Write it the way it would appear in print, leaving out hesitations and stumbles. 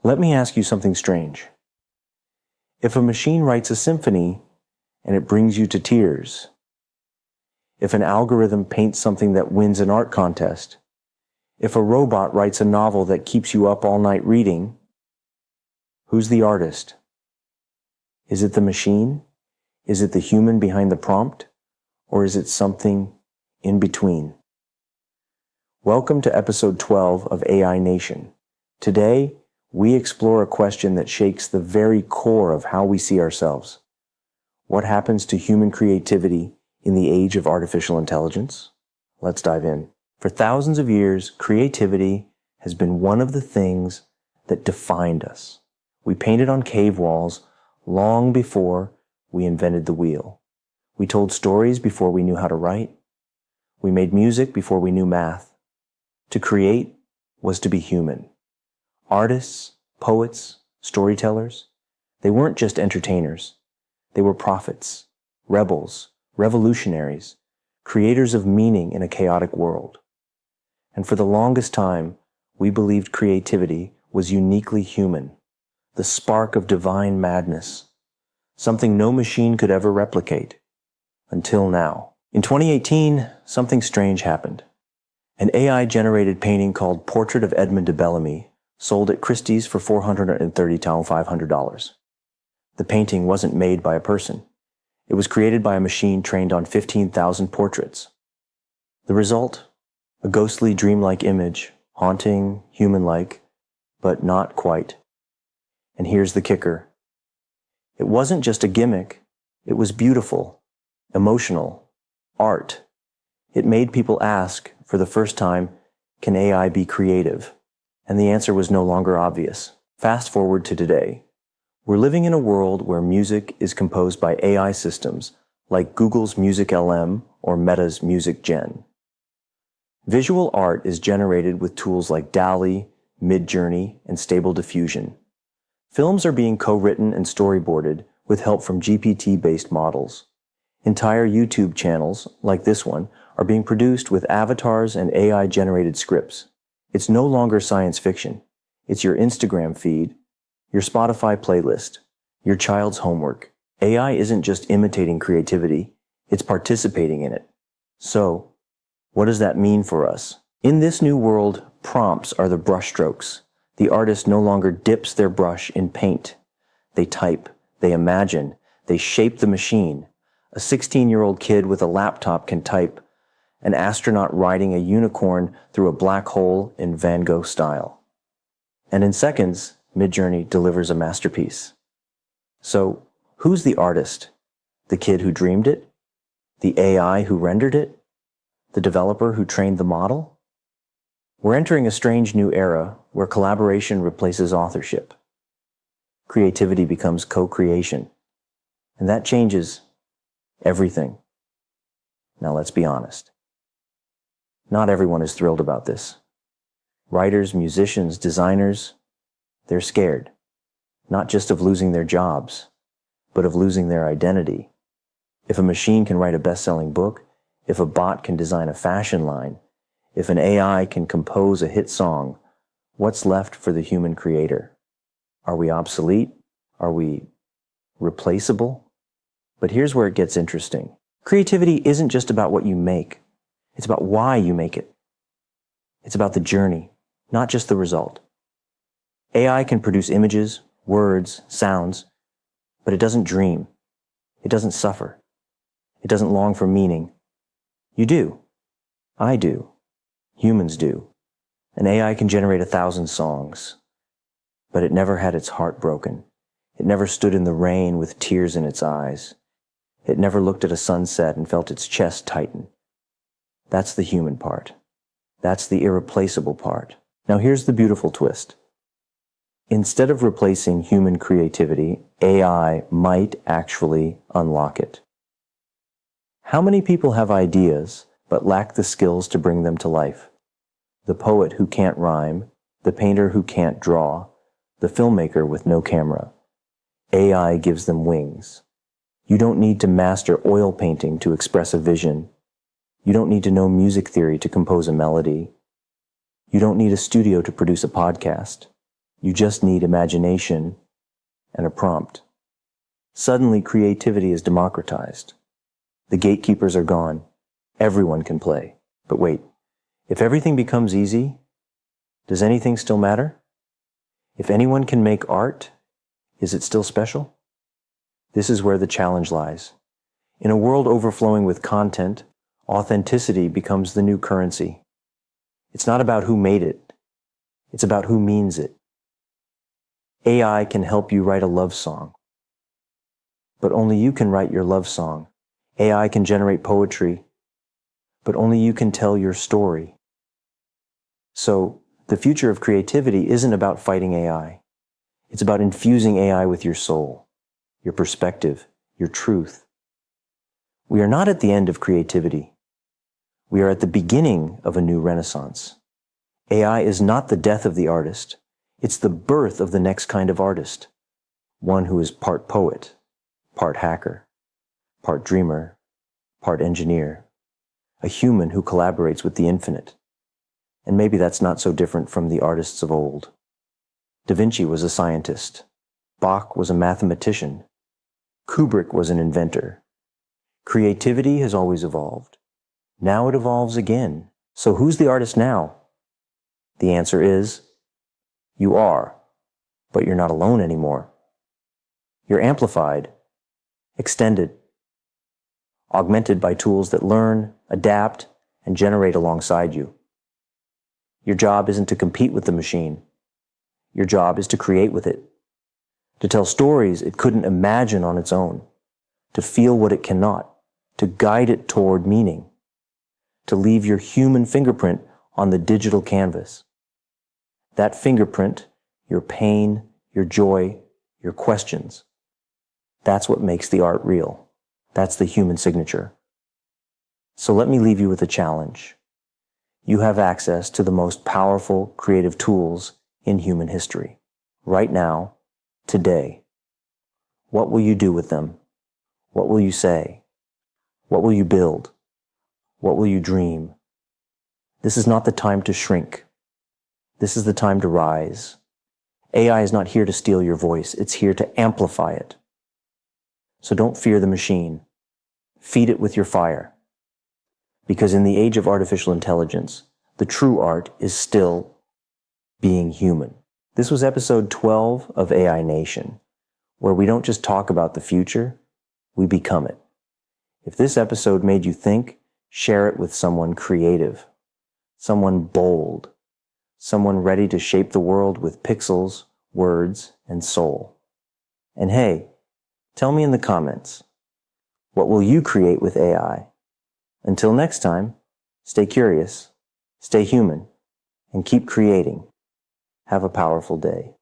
Let me ask you something strange. If a machine writes a symphony and it brings you to tears, if an algorithm paints something that wins an art contest, if a robot writes a novel that keeps you up all night reading, who's the artist? Is it the machine? Is it the human behind the prompt? Or is it something in between? Welcome to episode 12 of AI Nation. Today, we explore a question that shakes the very core of how we see ourselves. What happens to human creativity in the age of artificial intelligence? Let's dive in. For thousands of years, creativity has been one of the things that defined us. We painted on cave walls long before we invented the wheel. We told stories before we knew how to write. We made music before we knew math. To create was to be human. Artists, poets, storytellers, they weren't just entertainers. They were prophets, rebels, revolutionaries, creators of meaning in a chaotic world. And for the longest time, we believed creativity was uniquely human, the spark of divine madness, something no machine could ever replicate. Until now. In 2018, something strange happened. An AI-generated painting called Portrait of Edmund de Bellamy sold at Christie's for $430,500. The painting wasn't made by a person. It was created by a machine trained on 15,000 portraits. The result? A ghostly, dreamlike image, haunting, human-like, but not quite. And here's the kicker. It wasn't just a gimmick. It was beautiful, emotional, art. It made people ask, for the first time, can AI be creative? And the answer was no longer obvious. Fast forward to today. We're living in a world where music is composed by AI systems like Google's Music LM or Meta's Music Gen. Visual art is generated with tools like DALL-E, Midjourney, and Stable Diffusion. Films are being co-written and storyboarded with help from GPT-based models. Entire YouTube channels, like this one, are being produced with avatars and AI-generated scripts. It's no longer science fiction. It's your Instagram feed, your Spotify playlist, your child's homework. AI isn't just imitating creativity, it's participating in it. So, what does that mean for us? In this new world, prompts are the brushstrokes. The artist no longer dips their brush in paint. They type, they imagine, they shape the machine. A 16-year-old kid with a laptop can type, an astronaut riding a unicorn through a black hole in Van Gogh style. And in seconds, Midjourney delivers a masterpiece. So, who's the artist? The kid who dreamed it? The AI who rendered it? The developer who trained the model? We're entering a strange new era where collaboration replaces authorship. Creativity becomes co-creation. And that changes everything. Now let's be honest. Not everyone is thrilled about this. Writers, musicians, designers, they're scared. Not just of losing their jobs, but of losing their identity. If a machine can write a best-selling book, if a bot can design a fashion line, if an AI can compose a hit song, what's left for the human creator? Are we obsolete? Are we replaceable? But here's where it gets interesting. Creativity isn't just about what you make. It's about why you make it. It's about the journey, not just the result. AI can produce images, words, sounds, but it doesn't dream. It doesn't suffer. It doesn't long for meaning. You do. I do. Humans do. An AI can generate 1,000 songs, but it never had its heart broken. It never stood in the rain with tears in its eyes. It never looked at a sunset and felt its chest tighten. That's the human part. That's the irreplaceable part. Now here's the beautiful twist. Instead of replacing human creativity, AI might actually unlock it. How many people have ideas but lack the skills to bring them to life? The poet who can't rhyme, the painter who can't draw, the filmmaker with no camera. AI gives them wings. You don't need to master oil painting to express a vision. You don't need to know music theory to compose a melody. You don't need a studio to produce a podcast. You just need imagination and a prompt. Suddenly, creativity is democratized. The gatekeepers are gone. Everyone can play. But wait, if everything becomes easy, does anything still matter? If anyone can make art, is it still special? This is where the challenge lies. In a world overflowing with content, authenticity becomes the new currency. It's not about who made it. It's about who means it. AI can help you write a love song. But only you can write your love song. AI can generate poetry. But only you can tell your story. So, the future of creativity isn't about fighting AI. It's about infusing AI with your soul, your perspective, your truth. We are not at the end of creativity. We are at the beginning of a new renaissance. AI is not the death of the artist. It's the birth of the next kind of artist. One who is part poet, part hacker, part dreamer, part engineer. A human who collaborates with the infinite. And maybe that's not so different from the artists of old. Da Vinci was a scientist. Bach was a mathematician. Kubrick was an inventor. Creativity has always evolved. Now it evolves again. So who's the artist now? The answer is, you are, but you're not alone anymore. You're amplified, extended, augmented by tools that learn, adapt, and generate alongside you. Your job isn't to compete with the machine. Your job is to create with it, to tell stories it couldn't imagine on its own, to feel what it cannot, to guide it toward meaning, to leave your human fingerprint on the digital canvas. That fingerprint, your pain, your joy, your questions, that's what makes the art real. That's the human signature. So let me leave you with a challenge. You have access to the most powerful creative tools in human history. Right now, today. What will you do with them? What will you say? What will you build? What will you dream? This is not the time to shrink. This is the time to rise. AI is not here to steal your voice. It's here to amplify it. So don't fear the machine. Feed it with your fire. Because in the age of artificial intelligence, the true art is still being human. This was episode 12 of AI Nation, where we don't just talk about the future, we become it. If this episode made you think, share it with someone creative, someone bold, someone ready to shape the world with pixels, words, and soul. And hey, tell me in the comments, what will you create with AI? Until next time, stay curious, stay human, and keep creating. Have a powerful day.